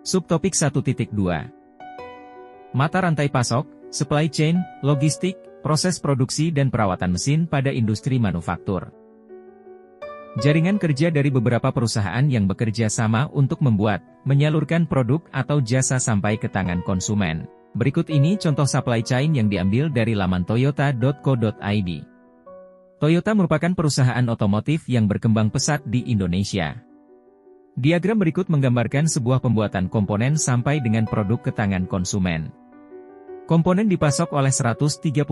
Subtopik 1.2. Mata rantai pasok, supply chain, logistik, proses produksi dan perawatan mesin pada industri manufaktur. Jaringan kerja dari beberapa perusahaan yang bekerja sama untuk membuat, menyalurkan produk atau jasa sampai ke tangan konsumen. Berikut ini contoh supply chain yang diambil dari laman toyota.co.id. Toyota merupakan perusahaan otomotif yang berkembang pesat di Indonesia. Diagram berikut menggambarkan sebuah pembuatan komponen sampai dengan produk ke tangan konsumen. Komponen dipasok oleh 139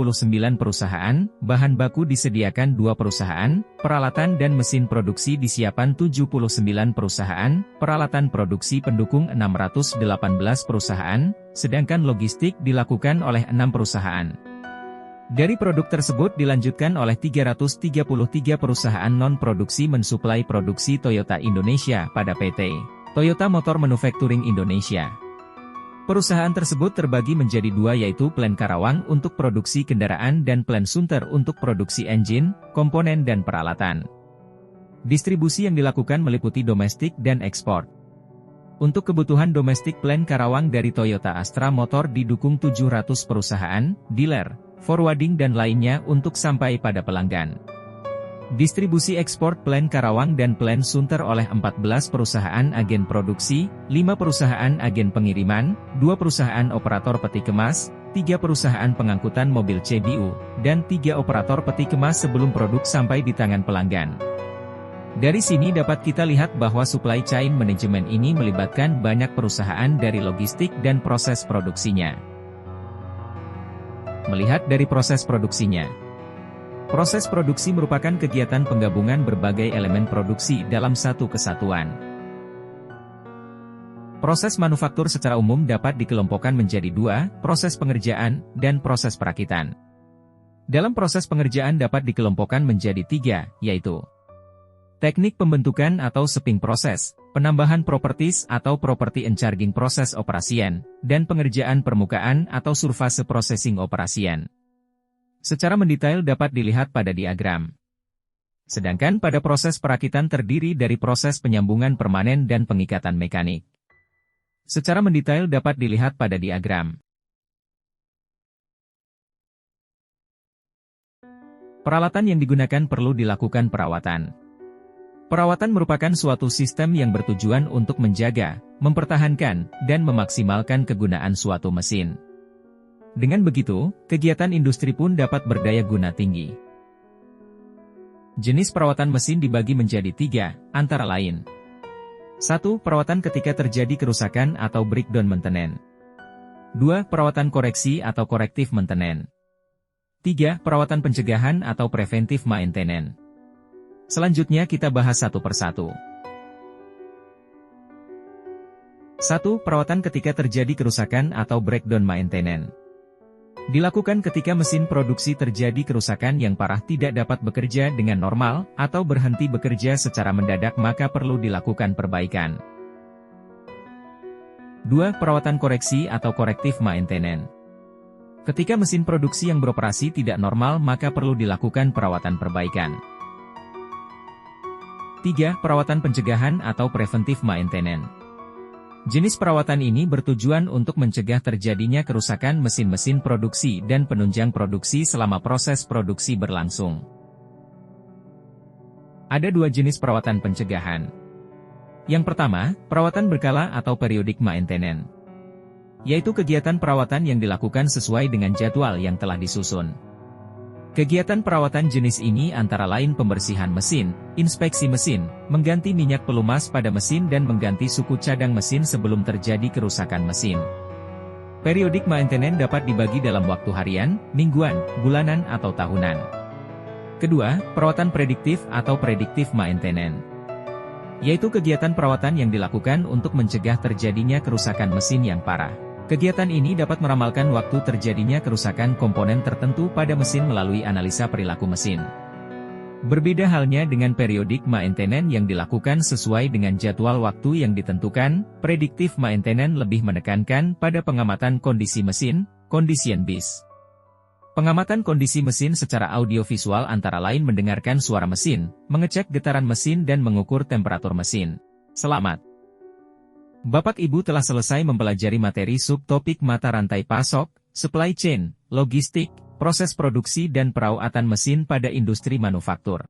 perusahaan, bahan baku disediakan 2 perusahaan, peralatan dan mesin produksi disiapkan 79 perusahaan, peralatan produksi pendukung 618 perusahaan, sedangkan logistik dilakukan oleh 6 perusahaan. Dari produk tersebut dilanjutkan oleh 333 perusahaan non-produksi mensuplai produksi Toyota Indonesia pada PT Toyota Motor Manufacturing Indonesia. Perusahaan tersebut terbagi menjadi 2 yaitu Plant Karawang untuk produksi kendaraan dan Plant Sunter untuk produksi engine, komponen dan peralatan. Distribusi yang dilakukan meliputi domestik dan ekspor. Untuk kebutuhan domestik Plant Karawang dari Toyota Astra Motor didukung 700 perusahaan, dealer, forwarding dan lainnya untuk sampai pada pelanggan. Distribusi ekspor Plant Karawang dan Plant Sunter oleh 14 perusahaan agen produksi, 5 perusahaan agen pengiriman, 2 perusahaan operator peti kemas, 3 perusahaan pengangkutan mobil CBU, dan 3 operator peti kemas sebelum produk sampai di tangan pelanggan. Dari sini dapat kita lihat bahwa supply chain management ini melibatkan banyak perusahaan dari logistik dan proses produksinya. Melihat dari proses produksinya. Proses produksi merupakan kegiatan penggabungan berbagai elemen produksi dalam satu kesatuan. Proses manufaktur secara umum dapat dikelompokkan menjadi 2, proses pengerjaan, dan proses perakitan. Dalam proses pengerjaan dapat dikelompokkan menjadi 3, yaitu teknik pembentukan atau shaping proses, penambahan properties atau property encharging proses operasian, dan pengerjaan permukaan atau surface processing operasian. Secara mendetail dapat dilihat pada diagram. Sedangkan pada proses perakitan terdiri dari proses penyambungan permanen dan pengikatan mekanik. Secara mendetail dapat dilihat pada diagram. Peralatan yang digunakan perlu dilakukan perawatan. Perawatan merupakan suatu sistem yang bertujuan untuk menjaga, mempertahankan, dan memaksimalkan kegunaan suatu mesin. Dengan begitu, kegiatan industri pun dapat berdaya guna tinggi. Jenis perawatan mesin dibagi menjadi 3, antara lain. 1. Perawatan ketika terjadi kerusakan atau breakdown maintenance. 2. Perawatan koreksi atau corrective maintenance. 3. Perawatan pencegahan atau preventive maintenance. Selanjutnya kita bahas satu persatu. 1. Perawatan ketika terjadi kerusakan atau breakdown maintenance. Dilakukan ketika mesin produksi terjadi kerusakan yang parah tidak dapat bekerja dengan normal, atau berhenti bekerja secara mendadak maka perlu dilakukan perbaikan. 2. Perawatan koreksi atau corrective maintenance. Ketika mesin produksi yang beroperasi tidak normal maka perlu dilakukan perawatan perbaikan. 3. Perawatan pencegahan atau preventive maintenance. Jenis perawatan ini bertujuan untuk mencegah terjadinya kerusakan mesin-mesin produksi dan penunjang produksi selama proses produksi berlangsung. Ada 2 jenis perawatan pencegahan. Yang pertama, perawatan berkala atau periodic maintenance. Yaitu kegiatan perawatan yang dilakukan sesuai dengan jadwal yang telah disusun. Kegiatan perawatan jenis ini antara lain pembersihan mesin, inspeksi mesin, mengganti minyak pelumas pada mesin dan mengganti suku cadang mesin sebelum terjadi kerusakan mesin. Periodic maintenance dapat dibagi dalam waktu harian, mingguan, bulanan atau tahunan. Kedua, perawatan prediktif atau predictive maintenance. Yaitu kegiatan perawatan yang dilakukan untuk mencegah terjadinya kerusakan mesin yang parah. Kegiatan ini dapat meramalkan waktu terjadinya kerusakan komponen tertentu pada mesin melalui analisa perilaku mesin. Berbeda halnya dengan periodic maintenance yang dilakukan sesuai dengan jadwal waktu yang ditentukan, predictive maintenance lebih menekankan pada pengamatan kondisi mesin, condition based. Pengamatan kondisi mesin secara audiovisual antara lain mendengarkan suara mesin, mengecek getaran mesin dan mengukur temperatur mesin. Selamat Bapak Ibu telah selesai mempelajari materi subtopik mata rantai pasok, supply chain, logistik, proses produksi dan perawatan mesin pada industri manufaktur.